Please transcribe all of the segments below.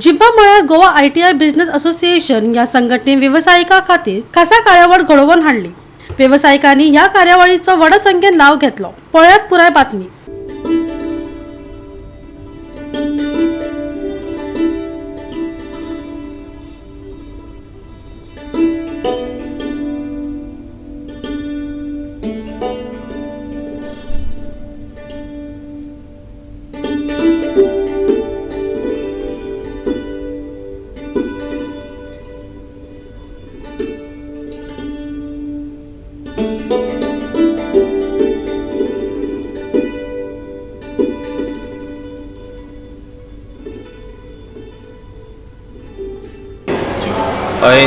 जिब्बा म्हळ्यार Goa ITI business association या संघटने व्यावसायिकां खातीर खासा कार्यावळ घडोवन हाडली। व्यावसायिकांनी ह्या कार्यावळीचो व्हड संख्येन लाव घेतलो। पळयात पुराय बातमी।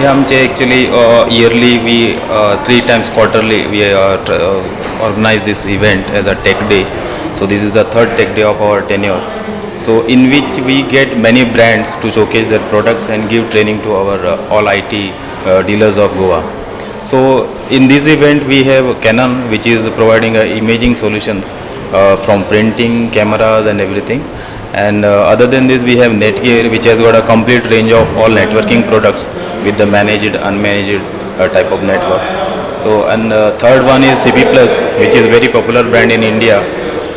आमचे actually yearly we 3 times quarterly we organize this event as a tech day. So this is the third tech day of our tenure. So in which we get many brands to showcase their products and give training to our all IT dealers of Goa. So in this event we have Canon, which is providing imaging solutions from printing, cameras and everything. And other than this we have Netgear, which has got a complete range of all networking products with the managed, unmanaged type of network. So and third one is CP Plus, which is very popular brand in India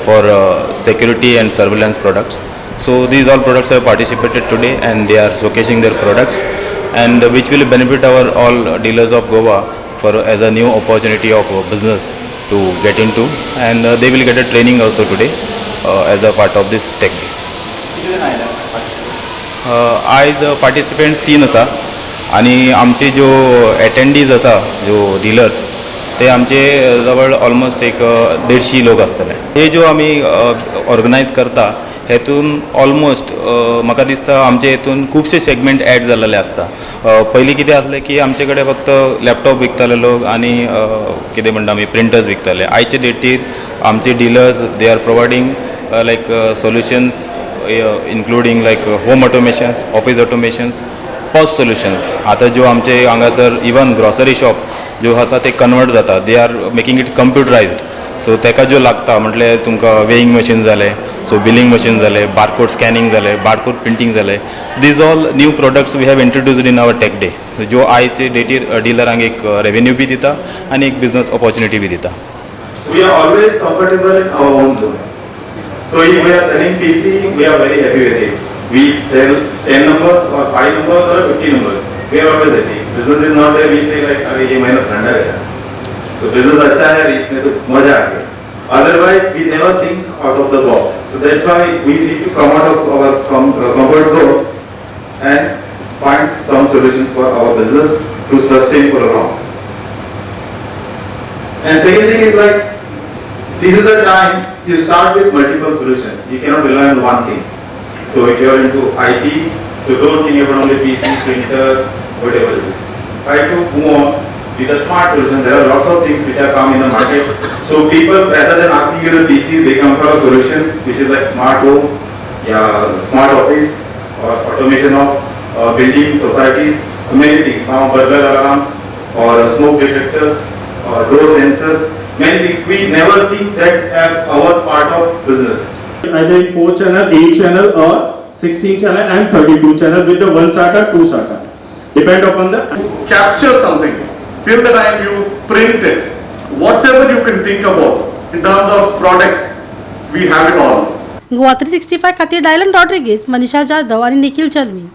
for security and surveillance products. So these all products have participated today and they are showcasing their products, and which will benefit our all dealers of Goa for as a new opportunity of business to get into, and they will get a training also today as a part of this tech day. आज participants 3 आसा आणि आमचे जो attendees आसा जो dealers ते आमचे जवळ ऑलमोस्ट एक 150 लोक आसतले। हे जो आमी ऑर्गनायज करता हेतून ऑलमोस्ट म्हाका दिसता आमचे हेतून खूबशे सेगमेंट ॲड जाल्ले आसता। पयलीं कितें आसलें की आमचे कडेन फक्त लॅपटॉप विकताले लोक आनी कितें म्हणटा आमी प्रिंटर्स विकताले। आयचे डेटीर आमचे dealers they are providing like solutions including like home automations, office automations, POS solutions. आता जो आमचे हांगासर इवन ग्रोसरी शॉप जो आसा ते कन्वर्ट जाता, they are making it computerised. So तेका जो लागता म्हटल्यार तुमकां वेइंग मशीन जालें, सो बिलिंग मशीन जालें, बारकोड स्कॅनिंग जालें, बारकोड प्रिंटिंग जालें. These all new products we have introduced in our tech day, जो आयचे डेटीर डीलरांक एक रेवेन्यू बी दिता आनी एक बिजनेस ऑपॉर्च्युनिटी बी दिता. We are always comfortable in our own zone. So if we are selling PC, we are very happy with it. We sell 10 numbers or 5 numbers or 50 numbers. We are always happy. Business is not there. We say like, अरे ये महीना ठंडा है. So business अच्छा है, इसमें तो मजा आ गया. Otherwise, we never think out of the box. So that's why we need to come out of our comfort zone and find some solutions for our business to sustain for a long. And second thing is like, this is the time you start with multiple solutions. You cannot rely on one thing. So if you are into IT, so don't think about only PC, printer, whatever it is. Try to move on with a smart solution. There are lots of things which are come in the market. So people, rather than asking you the PC, they come for a solution which is like smart home, yeah, smart office, or automation of building societies, many things. Now burglar alarms or smoke detectors or door sensors. Many things we never think that as our part of business. Either 4 channel, 8 channel or 16 channel and 32 channel with the 1 SATA, 2 SATA. Depend upon the capture something till the time you print it. Whatever you can think about in terms of products, we have it all. Goa365 खातीर Dylan Rodrigues, Manisha Jadhav आणि निखिल जल्मी।